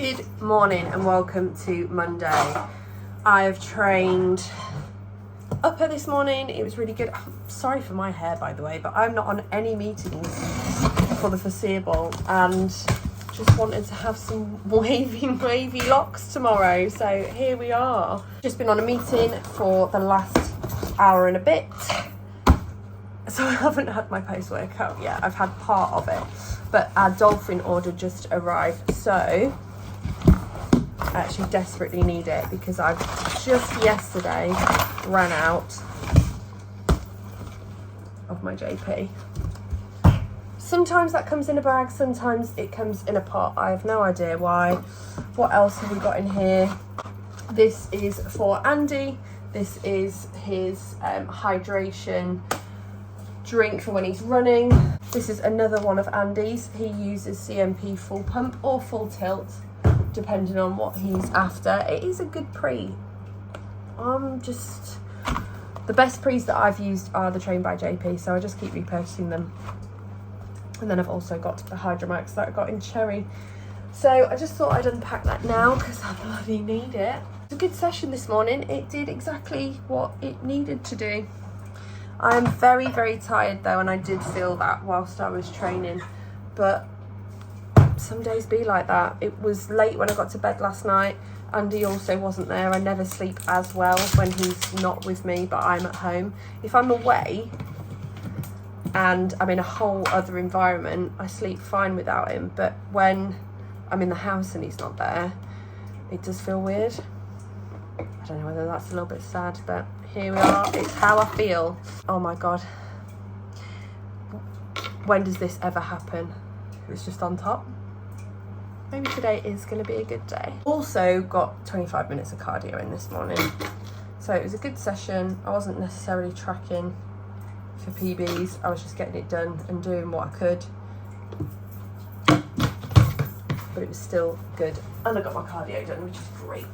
Good morning and welcome to Monday. I've trained upper this morning. It was really good. I'm sorry for my hair, by the way, but I'm not on any meetings for the foreseeable and just wanted to have some wavy locks tomorrow. So here we are. Just been on a meeting for the last hour and a bit. So I haven't had my post-workout yet. I've had part of it, but our dolphin order just arrived. So I actually desperately need it because I've just yesterday ran out of my JP. Sometimes that comes in a bag, sometimes it comes in a pot. I have no idea why. What else have we got in here? This is for Andy. This is his hydration drink for when he's running. This is another one of Andy's. He uses CMP full pump or full tilt, depending on what he's after. It is a good pre. The best pre's that I've used are the Trained by JP, so I just keep repurchasing them. And then I've also got the Hydromax that I got in cherry. So I just thought I'd unpack that now because I bloody need it. It's a good session this morning. It did exactly what it needed to do. I'm very, very tired though, and I did feel that whilst I was training, but some days be like that. It was late when I got to bed last night. Andy also wasn't there. I never sleep as well when he's not with me, but I'm at home. If I'm away and I'm in a whole other environment, I sleep fine without him, but when I'm in the house and he's not there, it does feel weird. I don't know whether that's a little bit sad, but here we are. It's how I feel. Oh my God. When does this ever happen? It's just on top. Maybe today is going to be a good day. Also got 25 minutes of cardio in this morning. So it was a good session. I wasn't necessarily tracking for PBs. I was just getting it done and doing what I could. But it was still good. And I got my cardio done, which is great.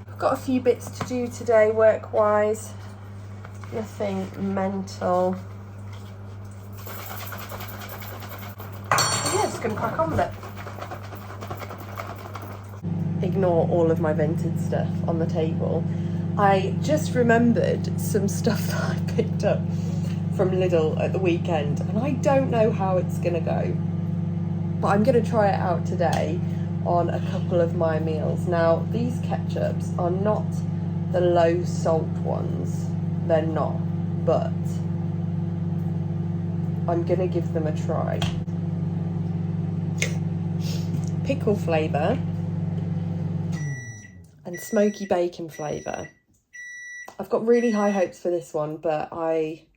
I've got a few bits to do today work-wise. Nothing mental. Yeah, just going to crack on with it. Ignore all of my Vinted stuff on the table. I just remembered some stuff that I picked up from Lidl at the weekend, and I don't know how it's going to go. But I'm going to try it out today on a couple of my meals. Now, these ketchups are not the low salt ones. They're not, but I'm gonna give them a try. Pickle flavour and smoky bacon flavour. I've got really high hopes for this one, but I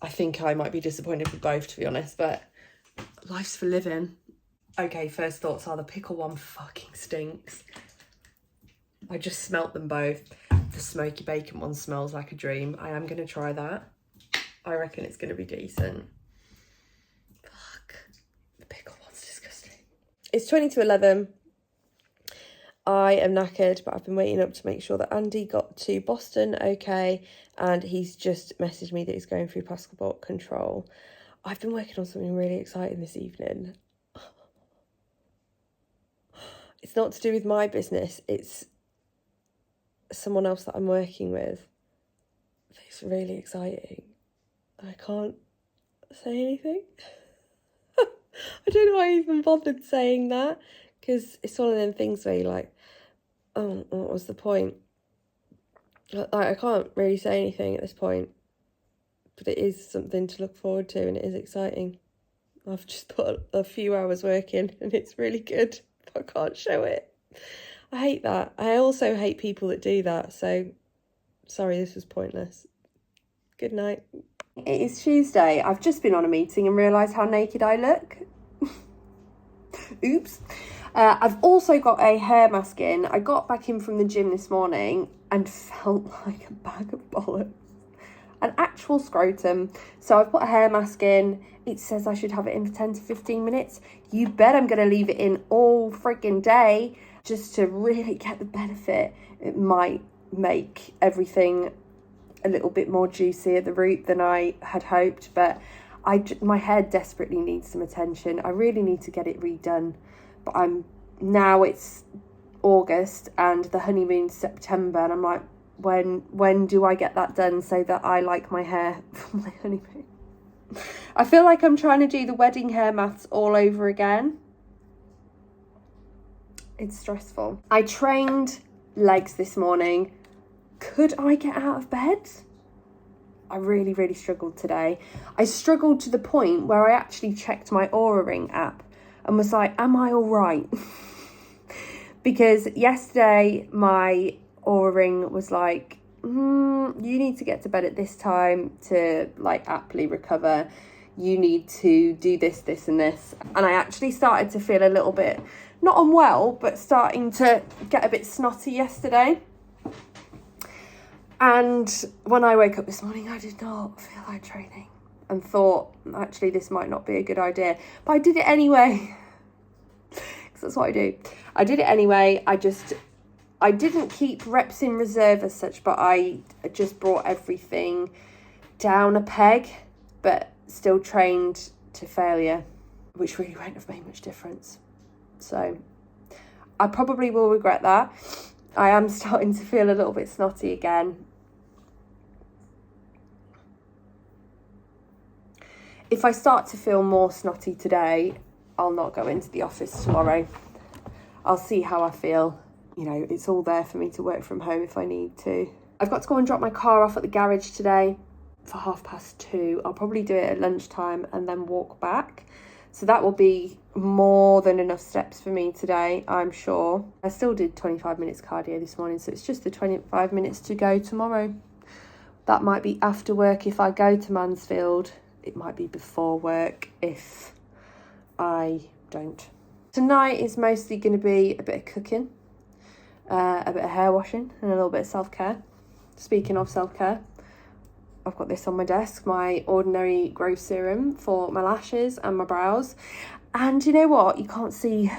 think I might be disappointed with both, to be honest, but life's for living. Okay, first thoughts are the pickle one fucking stinks. I just smelt them both. The smoky bacon one smells like a dream. I am going to try that. I reckon it's going to be decent. Fuck. The pickle one's disgusting. It's 20 to 11. I am knackered, but I've been waiting up to make sure that Andy got to Boston okay, and he's just messaged me that he's going through passport control. I've been working on something really exciting this evening. It's not to do with my business, it's someone else that I'm working with. It's really exciting. I can't say anything. I don't know why I even bothered saying that, because it's one of them things where you're like, oh, what was the point? Like, I can't really say anything at this point, but it is something to look forward to and it is exciting. I've just put a few hours working and it's really good. I can't show it. I hate that. I also hate people that do that. So, sorry, this was pointless. Good night. It is Tuesday. I've just been on a meeting and realised how naked I look. Oops. I've also got a hair mask in. I got back in from the gym this morning and felt like a bag of bollocks. An actual scrotum. So I've put a hair mask in. It says I should have it in for 10 to 15 minutes. You bet I'm going to leave it in all freaking day just to really get the benefit. It might make everything a little bit more juicy at the root than I had hoped, but my hair desperately needs some attention. I really need to get it redone, but now it's August and the honeymoon's September, and I'm like, when do I get that done so that I like my hair for my honeymoon? I feel like I'm trying to do the wedding hair maths all over again. It's stressful. I trained legs this morning. Could I get out of bed? I really struggled today. I struggled to the point where I actually checked my Oura Ring app and was like, am I all right? Because yesterday my Oura Ring was like, you need to get to bed at this time to like aptly recover. You need to do this, this and this. And I actually started to feel a little bit, not unwell, but starting to get a bit snotty yesterday. And when I woke up this morning, I did not feel like training and thought, actually, this might not be a good idea. But I did it anyway, because that's what I do. I did it anyway. I didn't keep reps in reserve as such, but I just brought everything down a peg, but still trained to failure, which really won't have made much difference. So I probably will regret that. I am starting to feel a little bit snotty again. If I start to feel more snotty today, I'll not go into the office tomorrow. I'll see how I feel. You know, it's all there for me to work from home if I need to. I've got to go and drop my car off at the garage today for 2:30. I'll probably do it at lunchtime and then walk back. So that will be more than enough steps for me today, I'm sure. I still did 25 minutes cardio this morning, so it's just the 25 minutes to go tomorrow. That might be after work if I go to Mansfield. It might be before work if I don't. Tonight is mostly going to be a bit of cooking, a bit of hair washing and a little bit of self-care. Speaking of self-care, I've got this on my desk, my Ordinary Growth Serum for my lashes and my brows. And you know what? You can't see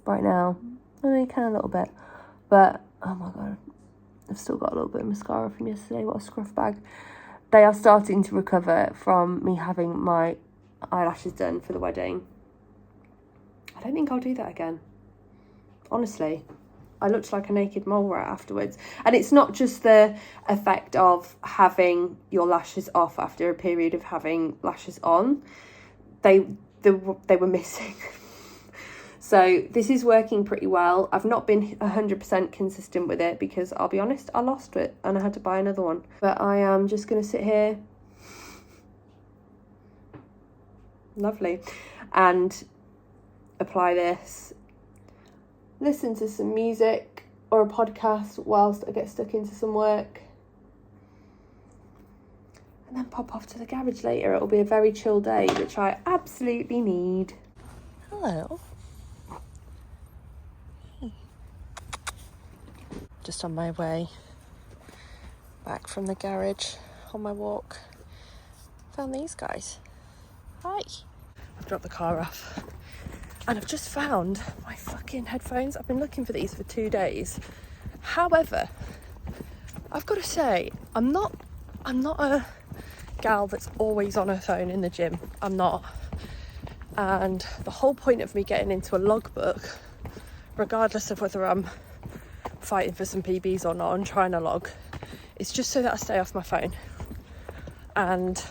right now. Oh, you can a little bit. But, oh my God, I've still got a little bit of mascara from yesterday. What a scruff bag. They are starting to recover from me having my eyelashes done for the wedding. I don't think I'll do that again. Honestly. I looked like a naked mole rat afterwards. And it's not just the effect of having your lashes off after a period of having lashes on. They were missing. So this is working pretty well. I've not been 100% consistent with it because I'll be honest, I lost it and I had to buy another one. But I am just going to sit here. Lovely. And apply this. Listen to some music or a podcast whilst I get stuck into some work. And then pop off to the garage later. It'll be a very chill day, which I absolutely need. Hello. Just on my way back from the garage on my walk. Found these guys. Hi. I've dropped the car off. And I've just found my fucking headphones. I've been looking for these for 2 days. However, I've got to say, I'm not a gal that's always on her phone in the gym. I'm not. And the whole point of me getting into a logbook, regardless of whether I'm fighting for some PBs or not and trying to log, is just so that I stay off my phone. And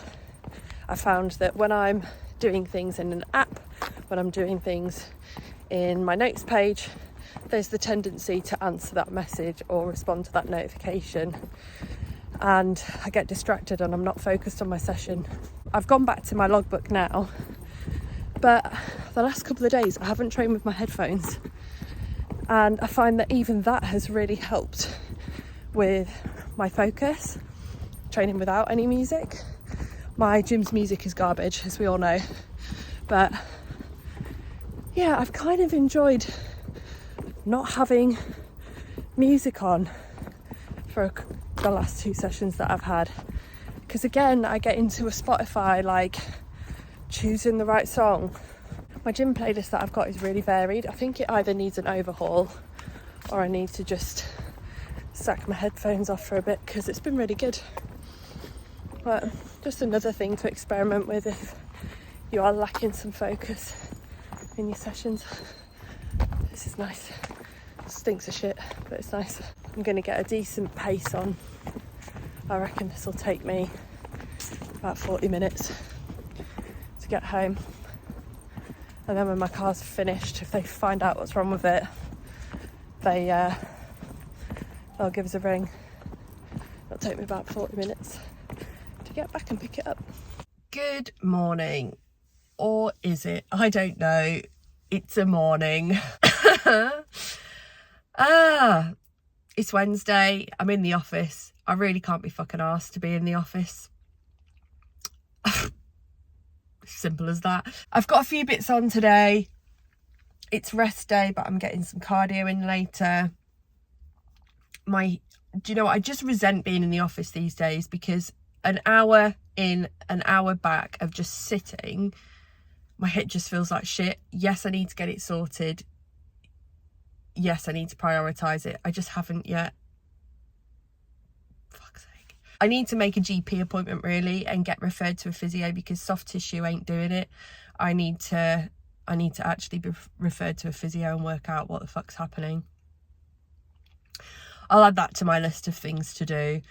I found that when I'm doing things in an app, when I'm doing things in my notes page, there's the tendency to answer that message or respond to that notification, and I get distracted and I'm not focused on my session. I've gone back to my logbook now, but the last couple of days I haven't trained with my headphones, and I find that even that has really helped with my focus, training without any music. My gym's music is garbage, as we all know, but yeah, I've kind of enjoyed not having music on for the last 2 sessions that I've had. Because again, I get into a Spotify, like choosing the right song. My gym playlist that I've got is really varied. I think it either needs an overhaul or I need to just sack my headphones off for a bit because it's been really good. But just another thing to experiment with if you are lacking some focus in your sessions. This is nice. Stinks of shit, but it's nice. I'm going to get a decent pace on. I reckon this will take me about 40 minutes to get home. And then when my car's finished, if they find out what's wrong with it, they'll give us a ring. It'll take me about 40 minutes to get back and pick it up. Good morning. Or is it? I don't know. It's a morning. It's Wednesday. I'm in the office. I really can't be fucking arsed to be in the office. Simple as that. I've got a few bits on today. It's rest day, but I'm getting some cardio in later. Do you know what? I just resent being in the office these days, because an hour in, an hour back of just sitting, my hip just feels like shit. Yes, I need to get it sorted. Yes, I need to prioritise it. I just haven't yet. Fuck's sake. I need to make a GP appointment really and get referred to a physio, because soft tissue ain't doing it. I need to actually be referred to a physio and work out what the fuck's happening. I'll add that to my list of things to do.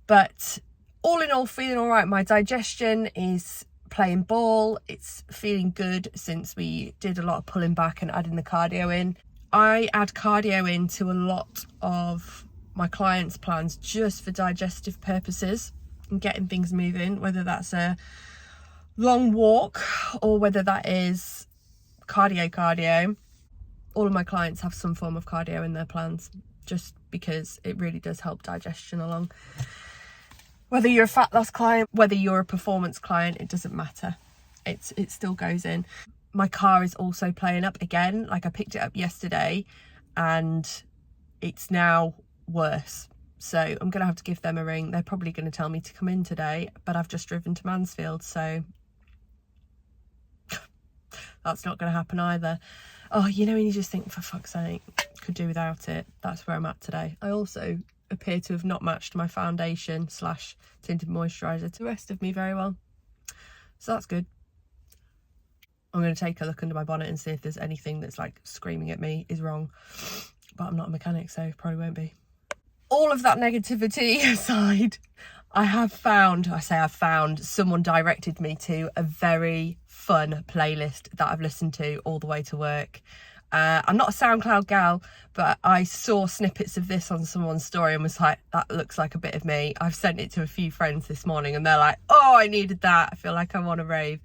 But all in all, feeling all right. My digestion is playing ball. It's feeling good since we did a lot of pulling back and adding the cardio in. I add cardio into a lot of my clients' plans just for digestive purposes and getting things moving, whether that's a long walk or whether that is cardio. All of my clients have some form of cardio in their plans, just because it really does help digestion along. Whether you're a fat loss client, whether you're a performance client, it doesn't matter. It still goes in. My car is also playing up again. Like, I picked it up yesterday and it's now worse. So I'm going to have to give them a ring. They're probably going to tell me to come in today, but I've just driven to Mansfield, so that's not going to happen either. Oh, you know, when you just think, for fuck's sake, could do without it. That's where I'm at today. I also appear to have not matched my foundation / tinted moisturiser to the rest of me very well. So that's good. I'm going to take a look under my bonnet and see if there's anything that's like screaming at me is wrong. But I'm not a mechanic, so probably won't be. All of that negativity aside, I've found, someone directed me to a very fun playlist that I've listened to all the way to work. I'm not a SoundCloud gal, but I saw snippets of this on someone's story and was like, that looks like a bit of me. I've sent it to a few friends this morning and they're like, oh, I needed that. I feel like I want to rave.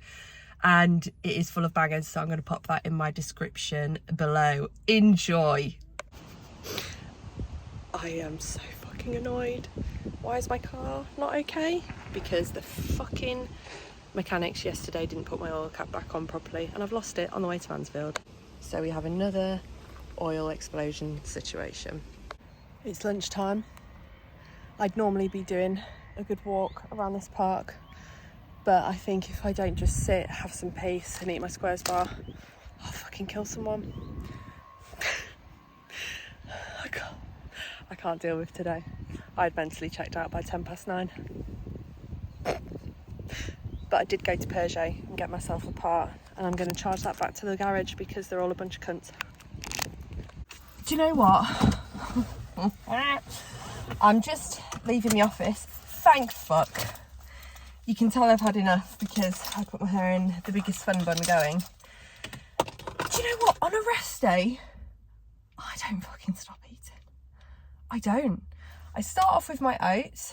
And it is full of bangers, so I'm going to pop that in my description below. Enjoy. I am so fucking annoyed. Why is my car not okay? Because the fucking mechanics yesterday didn't put my oil cap back on properly and I've lost it on the way to Mansfield. So we have another oil explosion situation. It's lunchtime. I'd normally be doing a good walk around this park, but I think if I don't just sit, have some peace and eat my squares bar, I'll fucking kill someone. I can't deal with today. I'd mentally checked out by 9:10. But I did go to Peugeot and get myself a part, and I'm going to charge that back to the garage because they're all a bunch of cunts. Do you know what? I'm just leaving the office. Thank fuck. You can tell I've had enough because I put my hair in the biggest fun bun going. Do you know what? On a rest day, I don't fucking stop eating. I don't. I start off with my oats.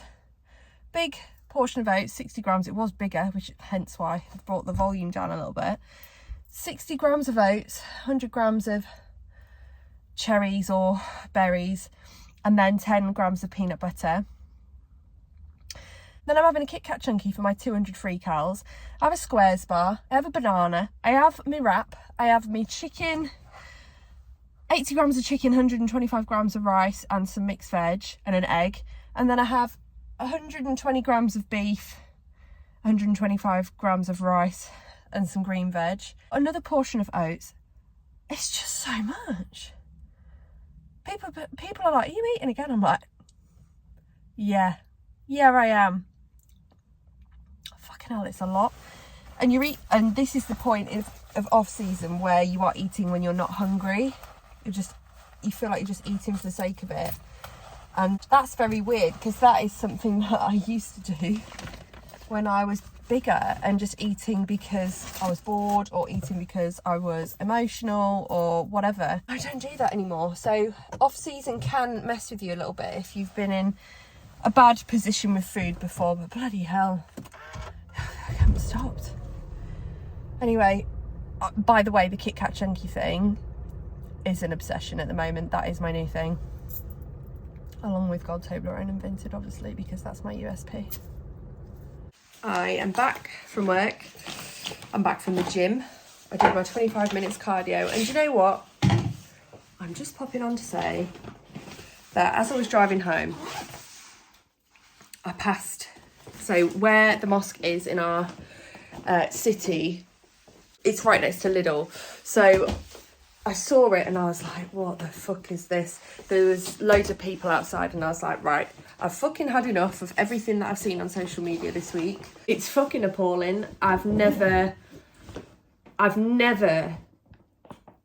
Big portion of oats, 60 grams. It was bigger, which hence why I've brought the volume down a little bit. 60 grams of oats, 100 grams of cherries or berries, and then 10 grams of peanut butter. Then I'm having a Kit Kat chunky for my 200 free calories. I have a squares bar, I have a banana, I have my wrap, I have my chicken, 80 grams of chicken, 125 grams of rice and some mixed veg and an egg. And then I have 120 grams of beef, 125 grams of rice and some green veg. Another portion of oats. It's just so much. People are like, are you eating again? I'm like, yeah, I am. Fucking hell, it's a lot. And you eat, and this is the point of off season where you are eating when you're not hungry. You're just you feel like you're just eating for the sake of it. And that's very weird, because that is something that I used to do when I was bigger, and just eating because I was bored, or eating because I was emotional or whatever. I don't do that anymore. So off season can mess with you a little bit if you've been in a bad position with food before, but bloody hell, I haven't stopped. Anyway, by the way, the Kit Kat chunky thing is an obsession at the moment. That is my new thing, along with God's Toblerone and Vinted, obviously, because that's my USP. I am back from work. I'm back from the gym. I did my 25 minutes cardio, and you know what? I'm just popping on to say that as I was driving home, I passed, so where the mosque is in our city, it's right next to Lidl. So I saw it and I was like, what the fuck is this? There was loads of people outside, and I was like, right, I've fucking had enough of everything that I've seen on social media this week. It's fucking appalling. I've never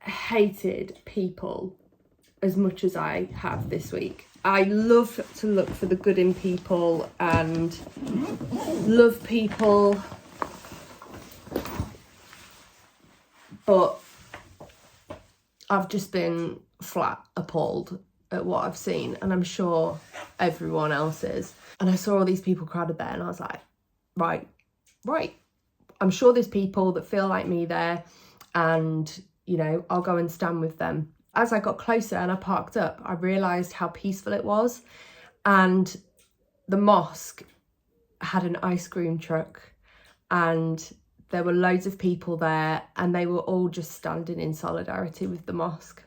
hated people as much as I have this week. I love to look for the good in people and love people, but I've just been flat appalled at what I've seen, and I'm sure everyone else is. And I saw all these people crowded there, and I was like, right, I'm sure there's people that feel like me there, and, you know, I'll go and stand with them. As I got closer and I parked up, I realised how peaceful it was. And the mosque had an ice cream truck, and there were loads of people there, and they were all just standing in solidarity with the mosque.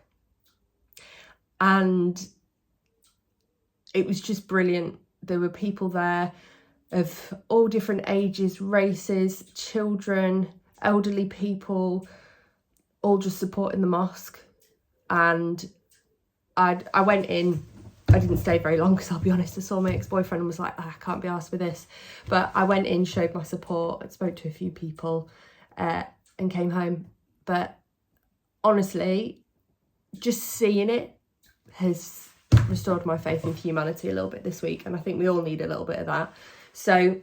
And it was just brilliant. There were people there of all different ages, races, children, elderly people, all just supporting the mosque. And I went in. I didn't stay very long, because I'll be honest, I saw my ex-boyfriend and was like, I can't be arsed with this. But I went in, showed my support, and spoke to a few people, and came home. But honestly, just seeing it has restored my faith in humanity a little bit this week, and I think we all need a little bit of that. So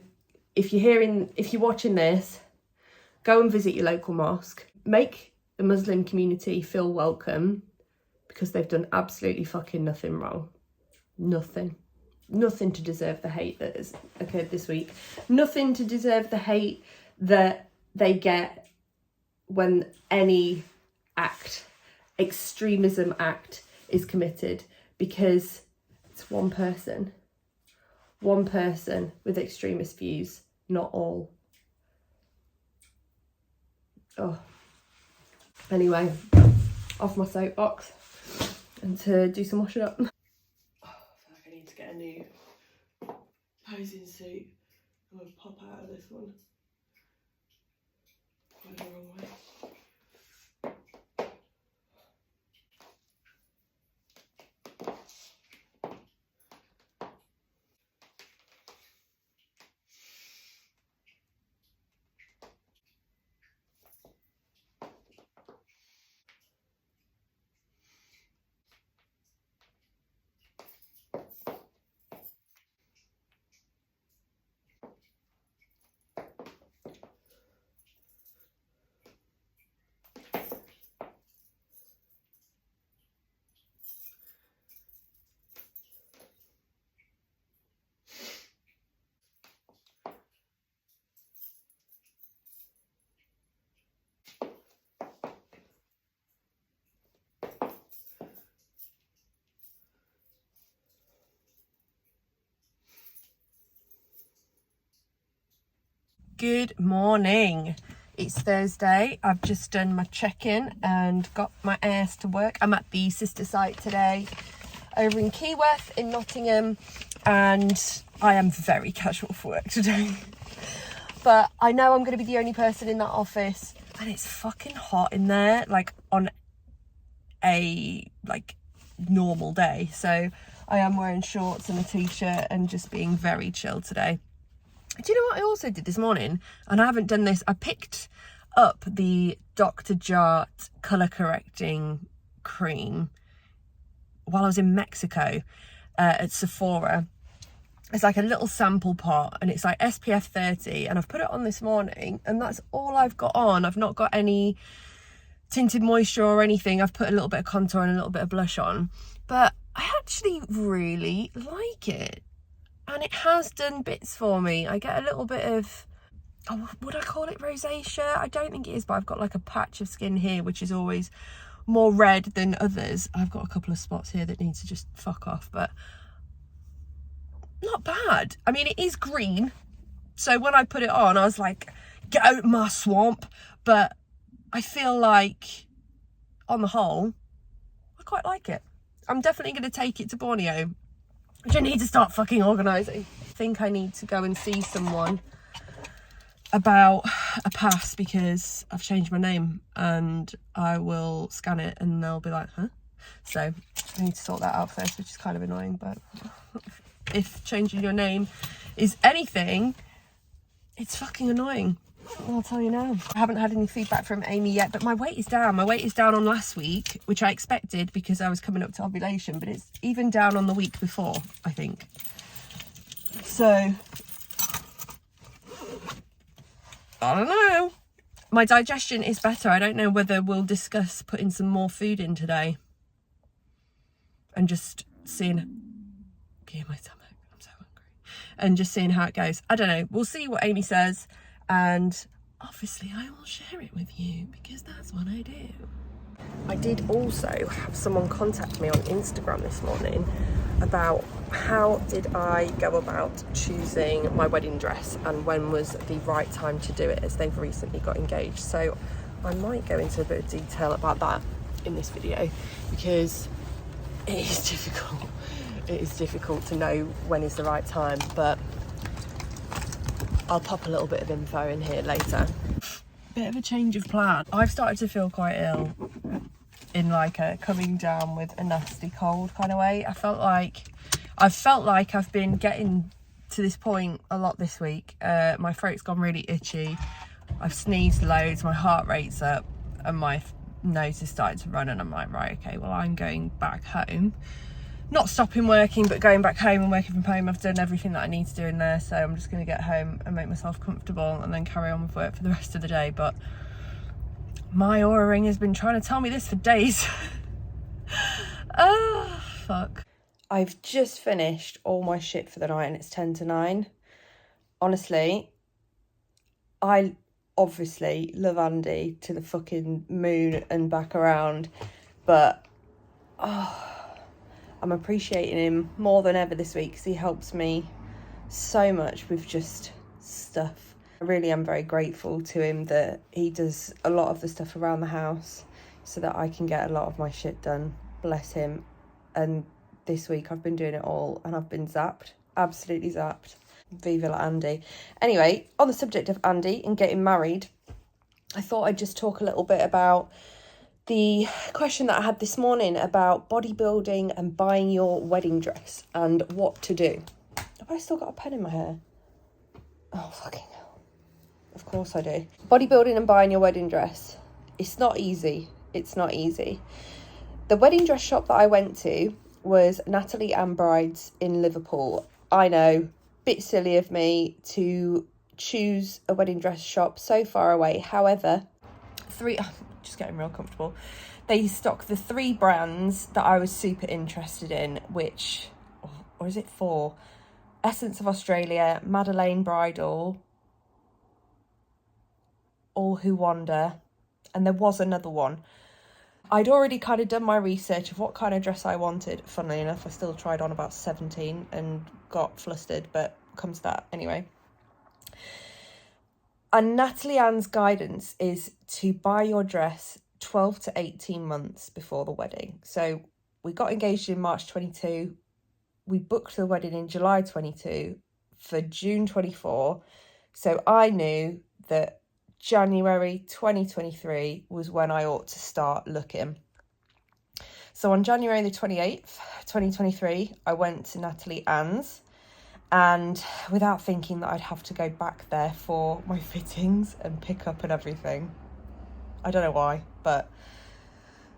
if you're watching this, go and visit your local mosque. Make the Muslim community feel welcome, because they've done absolutely fucking nothing wrong. Nothing to deserve the hate that has occurred this week. Nothing to deserve the hate that they get when any extremism act is committed, because it's one person with extremist views, not all. Oh, anyway, off my soapbox and to do some washing up. I need to get a new posing suit. I'm going to pop out of this one. Quite the wrong way. Good morning. It's Thursday. I've just done my check-in and got my ass to work. I'm at the sister site today over in Keyworth in Nottingham, and I am very casual for work today. But I know I'm going to be the only person in that office, and it's fucking hot in there, like on a normal day. So I am wearing shorts and a t-shirt and just being very chill today. Do you know what I also did this morning? And I haven't done this. I picked up the Dr. Jart colour correcting cream while I was in Mexico at Sephora. It's like a little sample pot, and it's like SPF 30, and I've put it on this morning, and that's all I've got on. I've not got any tinted moisture or anything. I've put a little bit of contour and a little bit of blush on, but I actually really like it, and it has done bits for me. I get a little bit of, oh, would I call it rosacea? I don't think it is, but I've got like a patch of skin here which is always more red than others. I've got a couple of spots here that need to just fuck off, but not bad. I mean, it is green, so when I put it on, I was like, get out my swamp. But I feel like, on the whole, I quite like it. I'm definitely going to take it to Borneo, which I need to start fucking organising. I think I need to go and see someone about a pass, because I've changed my name, and I will scan it and they'll be like, huh? So I need to sort that out first, which is kind of annoying, but if changing your name is anything, it's fucking annoying. I'll tell you now. I haven't had any feedback from Amy yet, but my weight is down. My weight is down on last week, which I expected because I was coming up to ovulation, but it's even down on the week before, I think. So, I don't know. My digestion is better. I don't know whether we'll discuss putting some more food in today and just seeing, my stomach, I'm so hungry, and just seeing how it goes. I don't know. We'll see what Amy says, and obviously I will share it with you because that's what I do. I did also have someone contact me on Instagram this morning about how did I go about choosing my wedding dress and when was the right time to do it, as they've recently got engaged. So I might go into a bit of detail about that in this video, because it is difficult. It is difficult to know when is the right time, but I'll pop a little bit of info in here later. Bit of a change of plan. I've started to feel quite ill, in like a coming down with a nasty cold kind of way. I felt like I've been getting to this point a lot this week. My throat's gone really itchy. I've sneezed loads, my heart rate's up, and my nose is starting to run, and I'm like, right, okay, well, I'm going back home. Not stopping working, but going back home and working from home. I've done everything that I need to do in there, so I'm just going to get home and make myself comfortable and then carry on with work for the rest of the day. But my Aura ring has been trying to tell me this for days. Oh, fuck. I've just finished all my shit for the night, and it's 10 to 9. Honestly, I obviously love Andy to the fucking moon and back around, but I'm appreciating him more than ever this week because he helps me so much with just stuff. I really am very grateful to him that he does a lot of the stuff around the house so that I can get a lot of my shit done. Bless him. And this week I've been doing it all and I've been zapped. Absolutely zapped. Viva la Andy. Anyway, on the subject of Andy and getting married, I thought I'd just talk a little bit about the question that I had this morning about bodybuilding and buying your wedding dress and what to do. Have I still got a pen in my hair? Oh, fucking hell. Of course I do. Bodybuilding and buying your wedding dress. It's not easy. It's not easy. The wedding dress shop that I went to was Natalie Ann Brides in Liverpool. I know, bit silly of me to choose a wedding dress shop so far away. However, just getting real comfortable. They stock the 3 brands that I was super interested in, which, or is it 4? Essence of Australia, Madeleine Bridal, All Who Wander, and there was another one. I'd already kind of done my research of what kind of dress I wanted. Funnily enough, I still tried on about 17 and got flustered, but comes to that anyway. And Natalie Ann's guidance is to buy your dress 12 to 18 months before the wedding. So we got engaged in March 22. We booked the wedding in July 22 for June 24. So I knew that January 2023 was when I ought to start looking. So on January the 28th, 2023, I went to Natalie Ann's. And without thinking that I'd have to go back there for my fittings and pick up and everything. I don't know why, but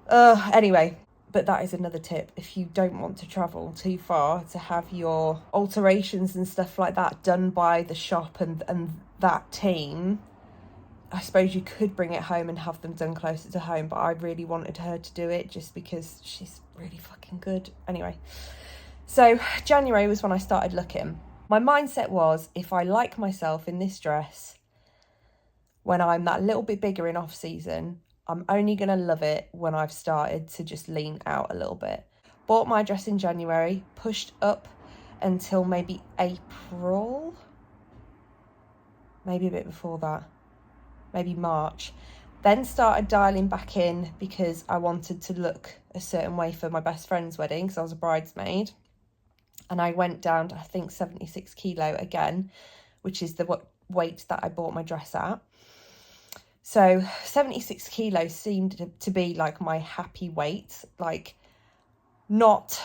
anyway. but that is another tip. If you don't want to travel too far to have your alterations and stuff like that done by the shop and that team, I suppose you could bring it home and have them done closer to home, but I really wanted her to do it just because she's really fucking good. Anyway, so January was when I started looking. My mindset was, if I like myself in this dress when I'm that little bit bigger in off season, I'm only going to love it when I've started to just lean out a little bit. Bought my dress in January, pushed up until maybe April, maybe a bit before that, maybe March. Then started dialing back in because I wanted to look a certain way for my best friend's wedding because I was a bridesmaid. And I went down to, I think, 76 kilo again, which is the weight that I bought my dress at. So 76 kilos seemed to be like my happy weight, like not,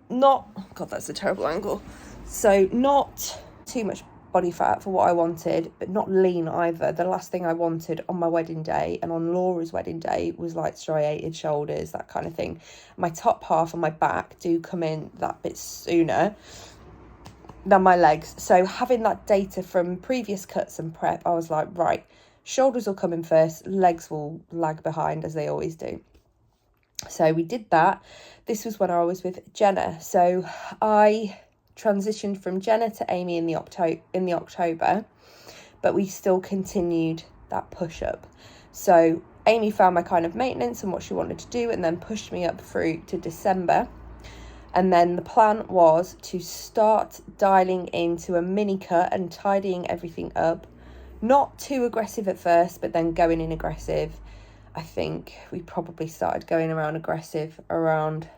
God, that's a terrible angle. So not too much body fat for what I wanted, but not lean either. The last thing I wanted on my wedding day and on Laura's wedding day was like striated shoulders, that kind of thing. My top half and my back do come in that bit sooner than my legs. So having that data from previous cuts and prep, I was like, right, shoulders will come in first, legs will lag behind as they always do. So we did that. This was when I was with Jenna. So I transitioned from Jenna to Amy in the October, but we still continued that push up. So Amy found my kind of maintenance and what she wanted to do and then pushed me up through to December. And then the plan was to start dialing into a mini cut and tidying everything up. Not too aggressive at first, but then going in aggressive. I think we probably started going around aggressive around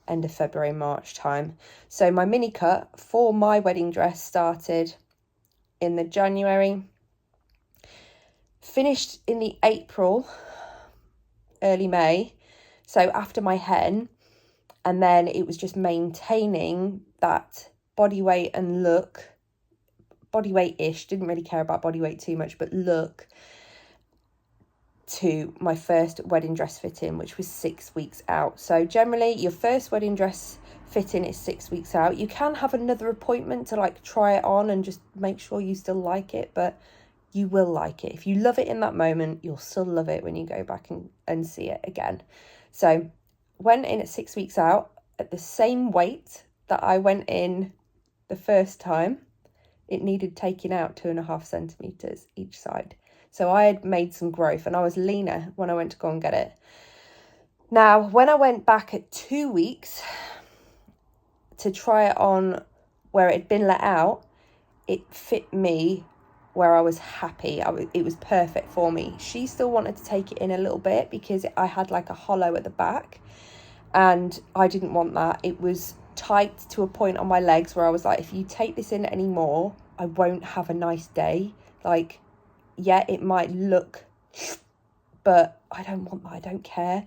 end of February, March time. So my mini cut for my wedding dress started in the January, finished in the April, early May. So after my hen, and then it was just maintaining that body weight and look, body weight-ish, didn't really care about body weight too much, but look, to my first wedding dress fitting, which was 6 weeks out. So generally your first wedding dress fitting is 6 weeks out. You can have another appointment to like try it on and just make sure you still like it, but you will like it. If you love it in that moment, you'll still love it when you go back and see it again. So went in at 6 weeks out at the same weight that I went in the first time. It needed taking out 2.5 centimetres each side. So I had made some growth and I was leaner when I went to go and get it. Now, when I went back at 2 weeks to try it on where it had been let out, it fit me where I was happy. It was perfect for me. She still wanted to take it in a little bit because I had like a hollow at the back and I didn't want that. It was tight to a point on my legs where I was like, if you take this in anymore, I won't have a nice day. Like, yeah, it might look, but I don't want that. I don't care.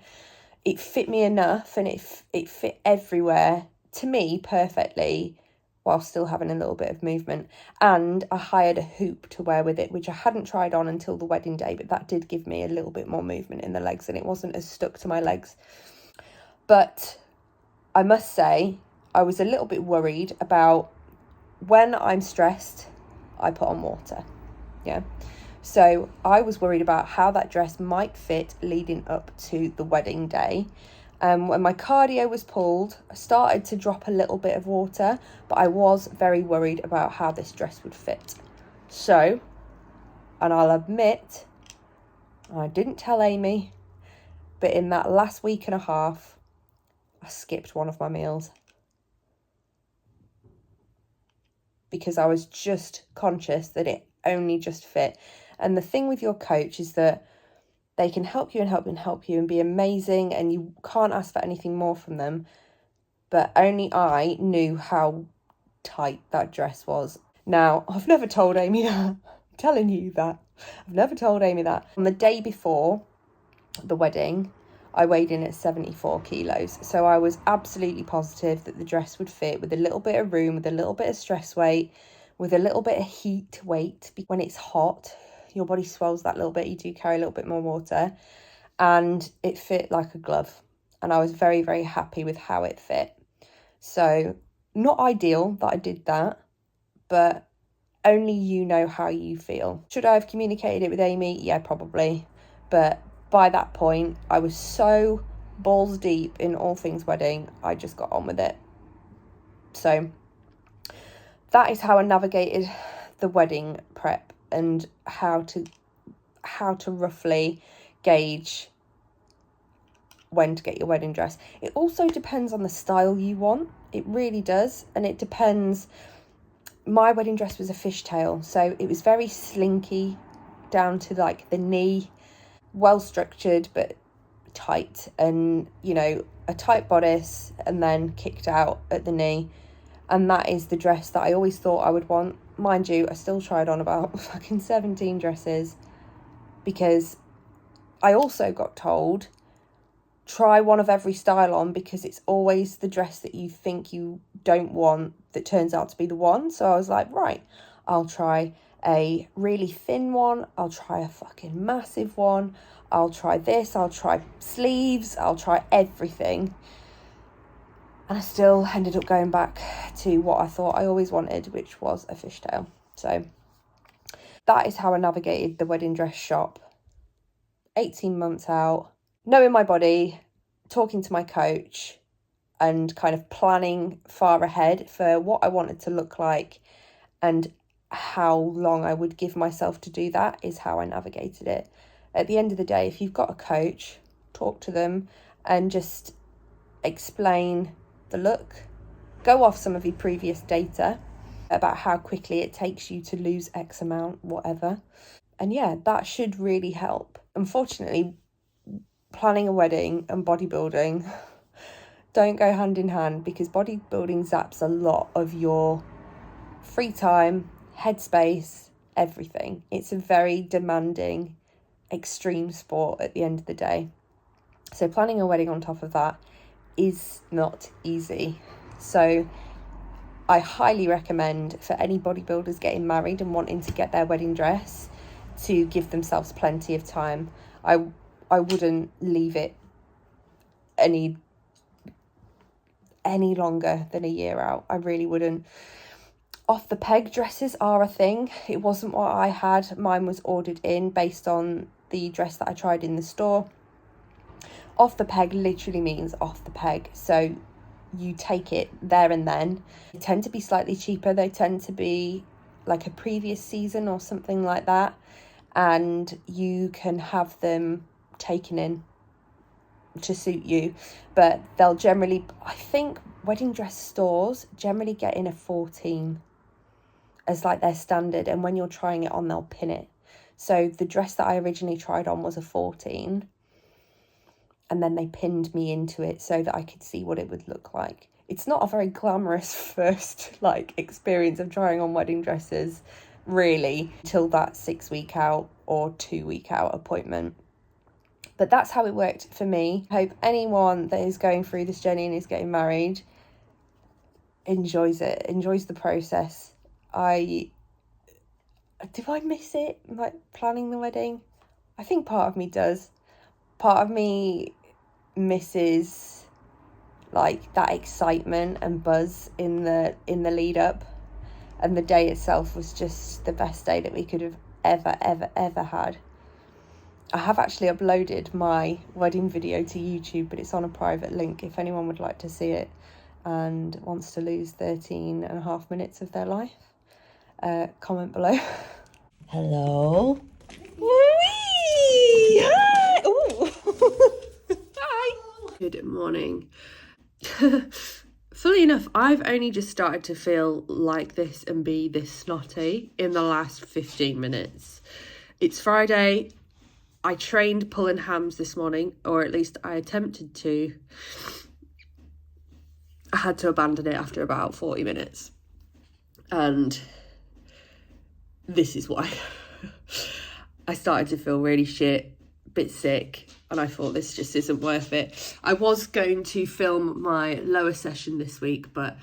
It fit me enough and it fit everywhere to me perfectly while still having a little bit of movement. And I hired a hoop to wear with it, which I hadn't tried on until the wedding day, but that did give me a little bit more movement in the legs and it wasn't as stuck to my legs. But I must say, I was a little bit worried about when I'm stressed, I put on water. Yeah. So I was worried about how that dress might fit leading up to the wedding day. When my cardio was pulled, I started to drop a little bit of water, but I was very worried about how this dress would fit. So, and I'll admit, I didn't tell Amy, but in that last week and a half, I skipped one of my meals. Because I was just conscious that it only just fit. And the thing with your coach is that they can help you and help you and help you and be amazing and you can't ask for anything more from them. But only I knew how tight that dress was. Now, I've never told Amy that. I'm telling you that. I've never told Amy that. On the day before the wedding, I weighed in at 74 kilos. So I was absolutely positive that the dress would fit with a little bit of room, with a little bit of stress weight, with a little bit of heat weight. When it's hot, your body swells that little bit. You do carry a little bit more water. and it fit like a glove. And I was very, very happy with how it fit. So not ideal that I did that, but only you know how you feel. Should I have communicated it with Amy? Yeah, probably. But by that point, I was so balls deep in all things wedding, I just got on with it. So that is how I navigated the wedding prep and how to roughly gauge when to get your wedding dress. It also depends on the style you want. It really does. And it depends. My wedding dress was a fishtail, so it was very slinky down to like the knee, well structured but tight, and you know, a tight bodice and then kicked out at the knee. And that is the dress that I always thought I would want. Mind you, I still tried on about fucking 17 dresses, because I also got told, try one of every style on, because it's always the dress that you think you don't want that turns out to be the one. So I was like, right, I'll try a really thin one, I'll try a fucking massive one, I'll try this, I'll try sleeves, I'll try everything. And I still ended up going back to what I thought I always wanted, which was a fishtail. So that is how I navigated the wedding dress shop. 18 months out, knowing my body, talking to my coach, and kind of planning far ahead for what I wanted to look like and how long I would give myself to do that, is how I navigated it. At the end of the day, if you've got a coach, talk to them and just explain the look. Go off some of your previous data about how quickly it takes you to lose X amount, whatever. And yeah, that should really help. Unfortunately, planning a wedding and bodybuilding don't go hand in hand, because bodybuilding zaps a lot of your free time, headspace, everything. It's a very demanding, extreme sport at the end of the day. So planning a wedding on top of that is not easy. So I highly recommend for any bodybuilders getting married and wanting to get their wedding dress to give themselves plenty of time. I wouldn't leave it any longer than a year out. I really wouldn't. Off the peg dresses are a thing. It wasn't what I had. Mine was ordered in based on the dress that I tried in the store. Off the peg literally means off the peg. So you take it there and then. They tend to be slightly cheaper. They tend to be like a previous season or something like that. And you can have them taken in to suit you. But they'll generally, I think wedding dress stores generally get in a 14 as like their standard. And when you're trying it on, they'll pin it. So the dress that I originally tried on was a 14. And then they pinned me into it so that I could see what it would look like. It's not a very glamorous first experience of trying on wedding dresses, really, until that 6 week out or 2 week out appointment. But that's how it worked for me. I hope anyone that is going through this journey and is getting married enjoys it, enjoys the process. Do I miss it, like planning the wedding? I think part of me does. Part of me misses like that excitement and buzz in the lead up, and the day itself was just the best day that we could have ever had. I have actually uploaded my wedding video to YouTube, but it's on a private link if anyone would like to see it and wants to lose 13 and a half minutes of their life. Comment below. Hello. Whee! Hi! Ooh. Hi. Good morning. Fully enough, I've only just started to feel like this and be this snotty in the last 15 minutes. It's Friday. I trained pulling hams this morning, or at least I attempted to. I had to abandon it after about 40 minutes. And this is why. I started to feel really shit, a bit sick, and I thought this just isn't worth it. I was going to film my lower session this week, but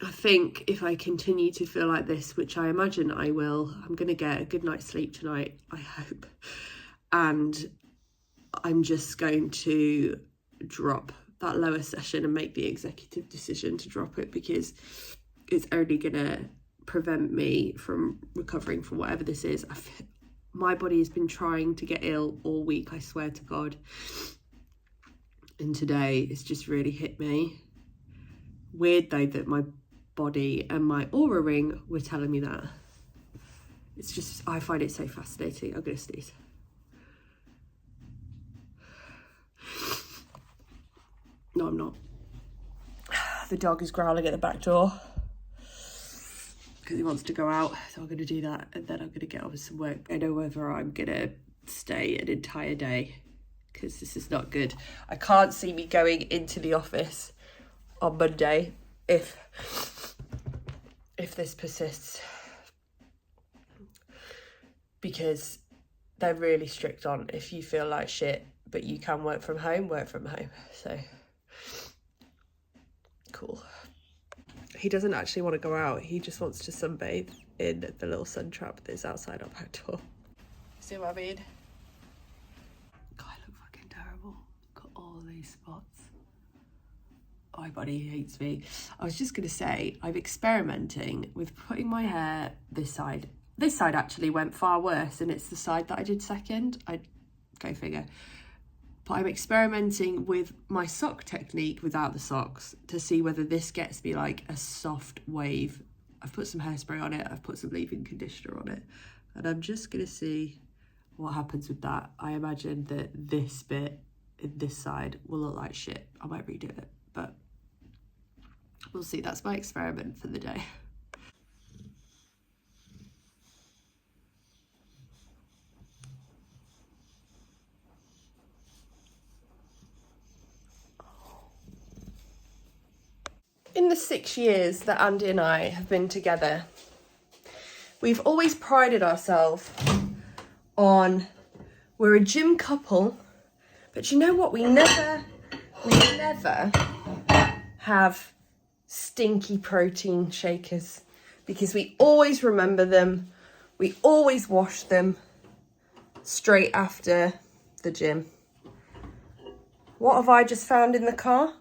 I think if I continue to feel like this, which I imagine I will, I'm going to get a good night's sleep tonight, I hope. And I'm just going to drop that lower session and make the executive decision to drop it, because it's only gonna prevent me from recovering from whatever this is. My body has been trying to get ill all week, I swear to God. And today it's just really hit me. Weird though that my body and my aura ring were telling me that. It's just, I find it so fascinating. I'm gonna sneeze. No, I'm not. The dog is growling at the back door because he wants to go out, so I'm going to do that, and then I'm going to get on with some work. I know whether I'm going to stay an entire day, because this is not good. I can't see me going into the office on Monday if this persists, because they're really strict on, if you feel like shit but you can work from home, so cool. He doesn't actually want to go out. He just wants to sunbathe in the little sun trap that's outside our back door. See what I mean? God, I look fucking terrible. Got all these spots. Oh, my body hates me. I was just going to say, I'm experimenting with putting my hair this side. This side actually went far worse, and it's the side that I did second. Go figure. But I'm experimenting with my sock technique without the socks to see whether this gets me like a soft wave. I've put some hairspray on it, I've put some leave-in conditioner on it, and I'm just gonna see what happens with that. I imagine that this bit in this side will look like shit. I might redo it, but we'll see. That's my experiment for the day. In the 6 years that Andy and I have been together, we've always prided ourselves on, we're a gym couple, but you know what? We never have stinky protein shakers, because we always remember them. We always wash them straight after the gym. What have I just found in the car?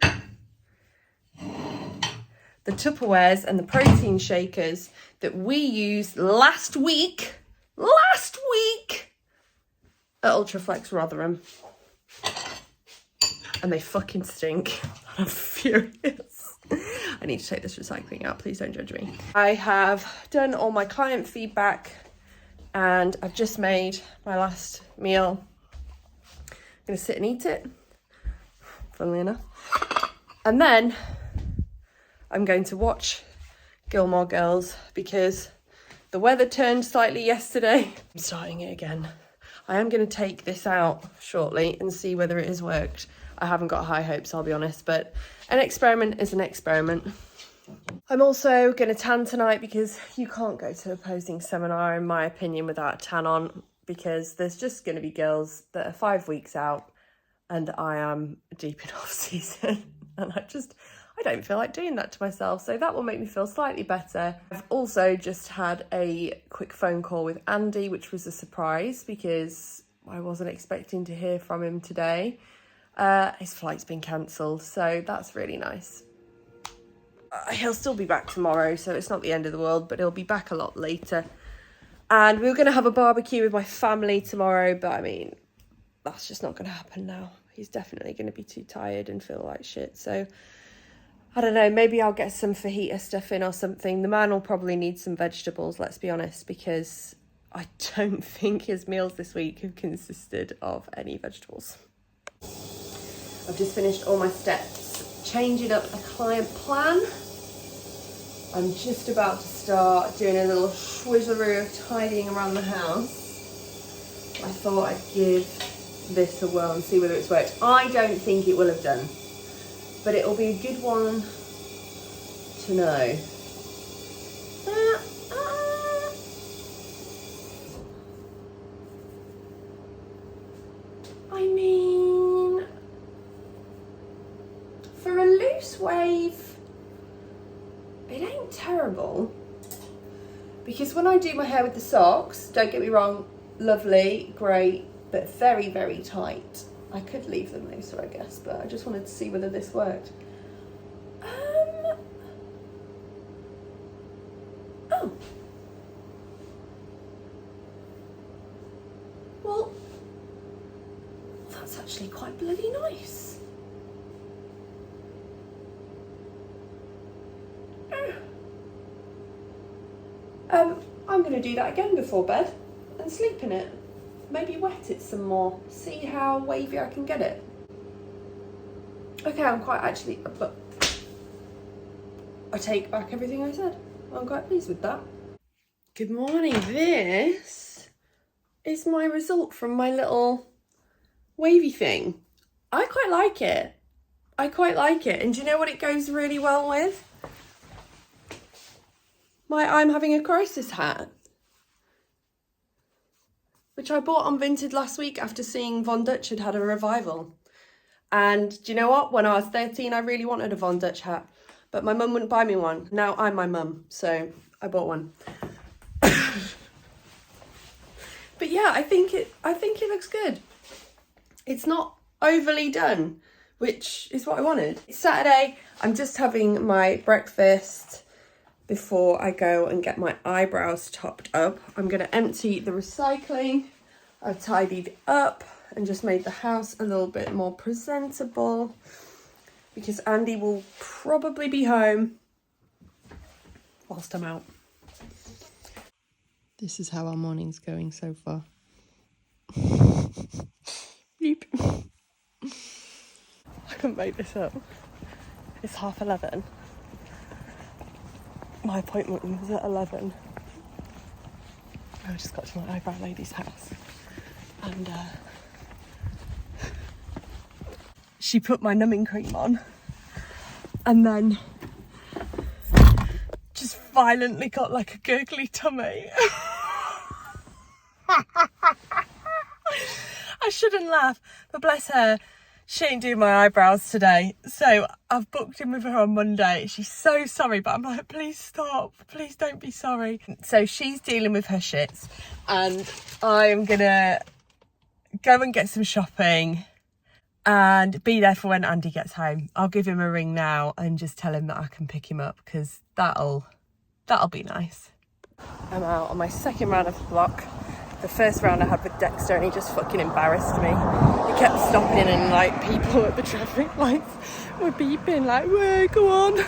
The Tupperwares and the protein shakers that we used last week at Ultraflex Rotherham. And they fucking stink. I'm furious. I need to take this recycling out, please don't judge me. I have done all my client feedback, and I've just made my last meal. I'm gonna sit and eat it, funnily enough. And then I'm going to watch Gilmore Girls, because the weather turned slightly yesterday. I'm starting it again. I am going to take this out shortly and see whether it has worked. I haven't got high hopes, I'll be honest, but an experiment is an experiment. I'm also going to tan tonight, because you can't go to a posing seminar, in my opinion, without a tan on, because there's just going to be girls that are 5 weeks out and I am deep in off season, and I don't feel like doing that to myself, so that will make me feel slightly better. I've also just had a quick phone call with Andy, which was a surprise because I wasn't expecting to hear from him today. His flight's been cancelled, so that's really nice. He'll still be back tomorrow, so it's not the end of the world, but he'll be back a lot later. And we were going to have a barbecue with my family tomorrow, but I mean, that's just not going to happen now. He's definitely going to be too tired and feel like shit, so I don't know, maybe I'll get some fajita stuff in or something. The man will probably need some vegetables, let's be honest, because I don't think his meals this week have consisted of any vegetables. I've just finished all my steps, changing up a client plan. I'm just about to start doing a little schwizzeroo of tidying around the house. I thought I'd give this a whirl and see whether it's worked. I don't think it will have done, but it'll be a good one to know. I mean, for a loose wave, it ain't terrible. Because when I do my hair with the socks, don't get me wrong, lovely, great, but very, very tight. I could leave them looser, I guess, but I just wanted to see whether this worked. Oh. Well, that's actually quite bloody nice. I'm going to do that again before bed and sleep in it. Maybe wet it some more. See how wavy I can get it. Okay, I'm quite actually, but I take back everything I said. I'm quite pleased with that. Good morning. This is my result from my little wavy thing. I quite like it. I quite like it. And do you know what it goes really well with? My I'm having a crisis hat, which I bought on Vinted last week after seeing Von Dutch had a revival. And do you know what? When I was 13, I really wanted a Von Dutch hat, but my mum wouldn't buy me one. Now I'm my mum, so I bought one. But yeah, I think it looks good. It's not overly done, which is what I wanted. It's Saturday. I'm just having my breakfast before I go and get my eyebrows topped up. I'm going to empty the recycling. I've tidied up and just made the house a little bit more presentable because Andy will probably be home whilst I'm out. This is how our morning's going so far. Beep. I couldn't make this up. It's 11:30. My appointment was at 11. I just got to my eyebrow lady's house and she put my numbing cream on and then just violently got like a gurgly tummy. I shouldn't laugh, but bless her, she ain't doing my eyebrows today, so I've booked in with her on Monday. She's so sorry, but I'm like, please stop, please don't be sorry. So she's dealing with her shits and I'm gonna go and get some shopping and be there for when Andy gets home. I'll give him a ring now and just tell him that I can pick him up because that'll be nice. I'm out on my second round of the block. The first round I had with Dexter and he just fucking embarrassed me. He kept stopping and like people at the traffic lights were beeping like, whoa, go on.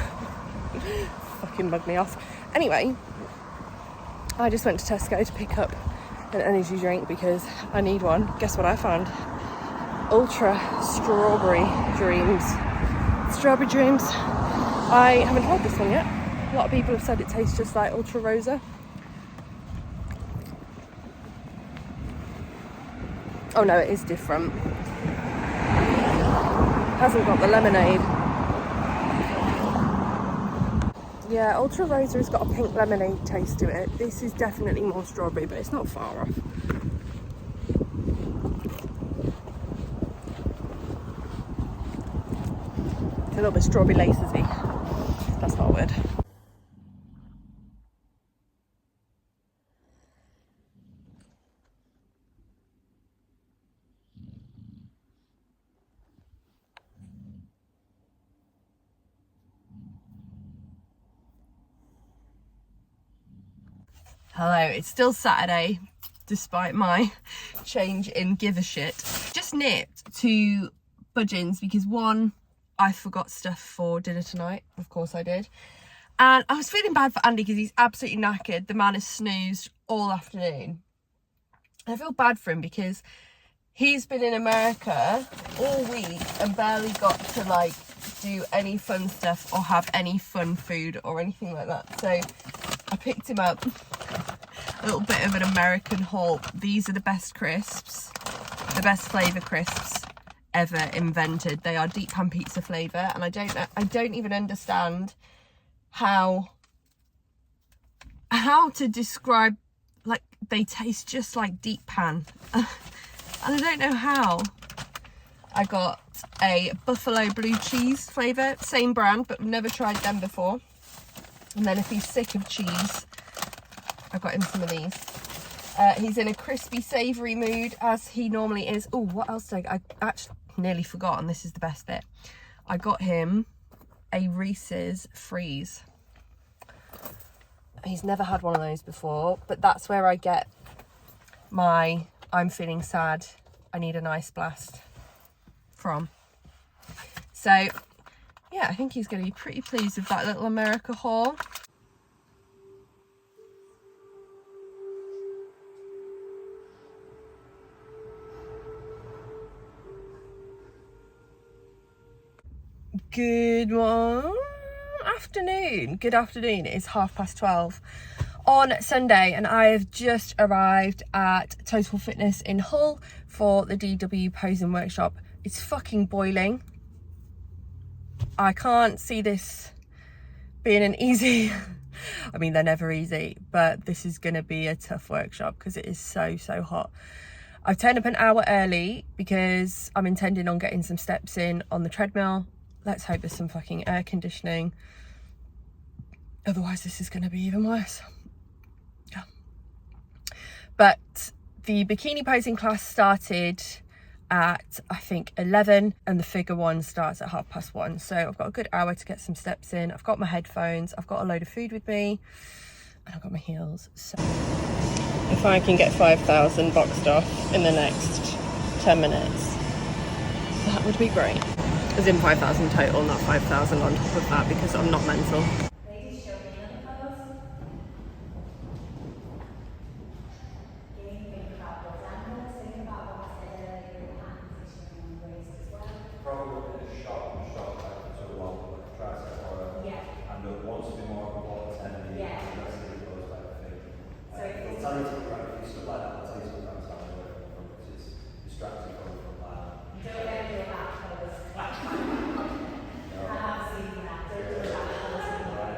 Fucking bugged me off. Anyway, I just went to Tesco to pick up an energy drink because I need one. Guess what I found? Ultra Strawberry Dreams. Strawberry Dreams. I haven't tried this one yet. A lot of people have said it tastes just like Ultra Rosa. Oh no, it is different. Hasn't got the lemonade. Yeah, Ultra Rosa has got a pink lemonade taste to it. This is definitely more strawberry, but it's not far off. It's a little bit strawberry lacy. That's not a word. Hello, it's still Saturday, despite my change in give a shit. Just nipped to Budgeons because one, I forgot stuff for dinner tonight. Of course I did. And I was feeling bad for Andy because he's absolutely knackered. The man has snoozed all afternoon. I feel bad for him because he's been in America all week and barely got to like do any fun stuff or have any fun food or anything like that. So I picked him up a little bit of an American haul. These are the best crisps, the best flavour crisps ever invented. They are deep pan pizza flavour, and I don't even understand how to describe, like, they taste just like deep pan. And I don't know how. I got a buffalo blue cheese flavour, same brand, but never tried them before. And then if he's sick of cheese, I got him some of these. He's in a crispy, savoury mood, as he normally is. Oh, what else did I actually nearly forgot, and this is the best bit. I got him a Reese's Freeze. He's never had one of those before, but that's where I get my I'm feeling sad, I need an ice blast from. So yeah, I think he's going to be pretty pleased with that little America haul. Good afternoon. Good afternoon. It's 12:30 on Sunday, and I have just arrived at Total Fitness in Hull for the DW posing workshop. It's fucking boiling. I can't see this being an easy, I mean, they're never easy, but this is going to be a tough workshop because it is so hot. I've turned up an hour early because I'm intending on getting some steps in on the treadmill. Let's hope there's some fucking air conditioning. Otherwise, this is going to be even worse. Yeah. But the bikini posing class started at, I think, 11, and the figure one starts at 1:30. So I've got a good hour to get some steps in. I've got my headphones, I've got a load of food with me, and I've got my heels. So if I can get 5,000 boxed off in the next 10 minutes, that would be great. As in 5,000 total, not 5,000 on top of that, because I'm not mental. Ladies, show me another pose. Again, think about those angles. Think about what I said earlier in hand positioning on the waist as well. Probably a shot like to a long, like a tricep or a, Yeah. and it wants to be more of a ball tendon, Yeah. that's the those type of thing. So I'll tell you something, if you stuff like that, I'll tell you sometimes how to work from, because it's distracting from that. Don't ever do a back pose. I have seen that. Don't do a back pose.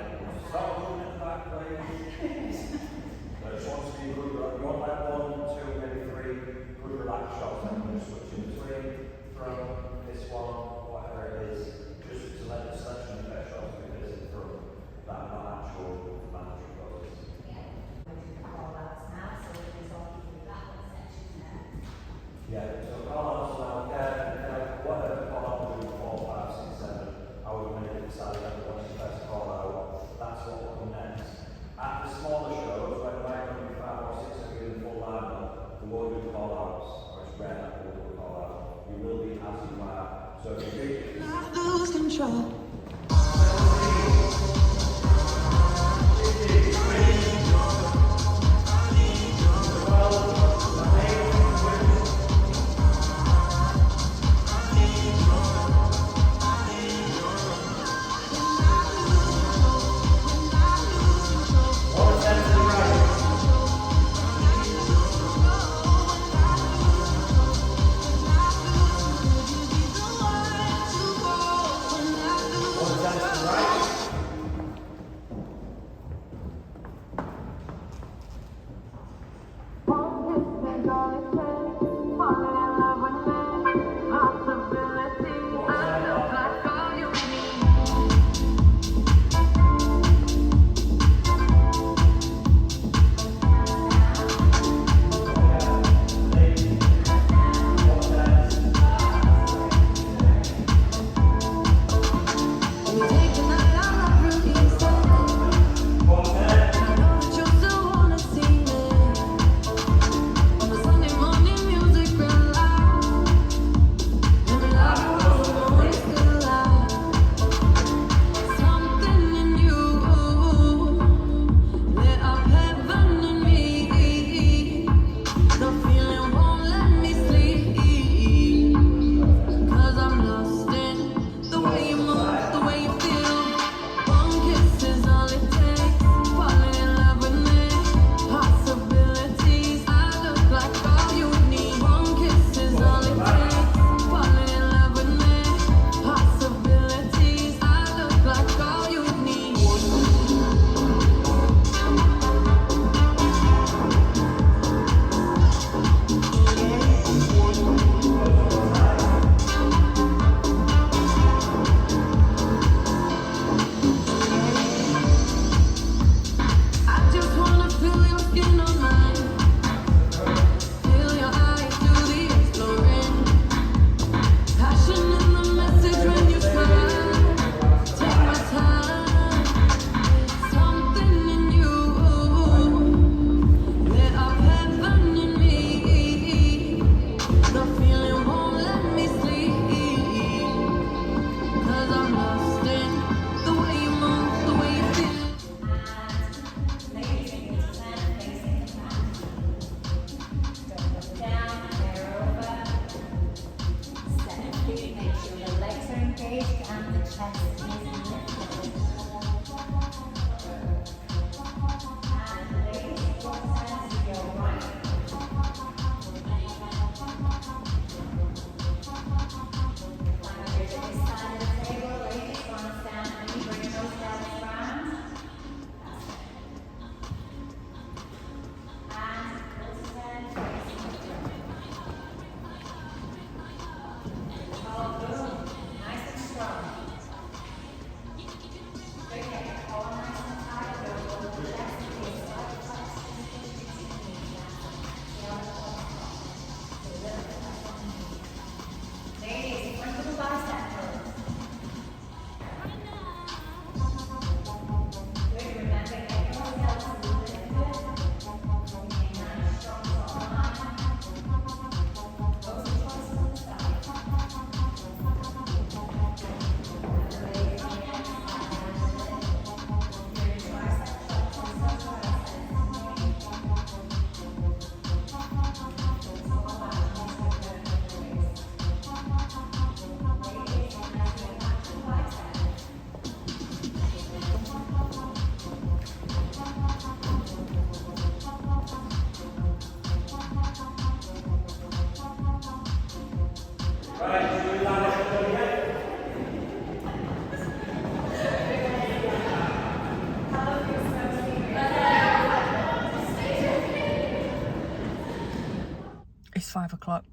It's 5 o'clock.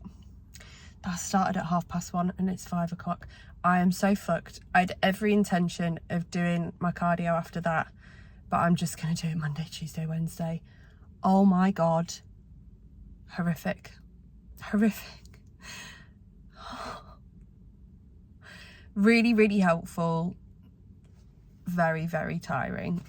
That started at 1:30 and it's 5 o'clock. I am so fucked. I had every intention of doing my cardio after that, but I'm just gonna do it Monday, Tuesday, Wednesday. Oh my God. Horrific. Horrific. Really, really helpful. Very, very tiring.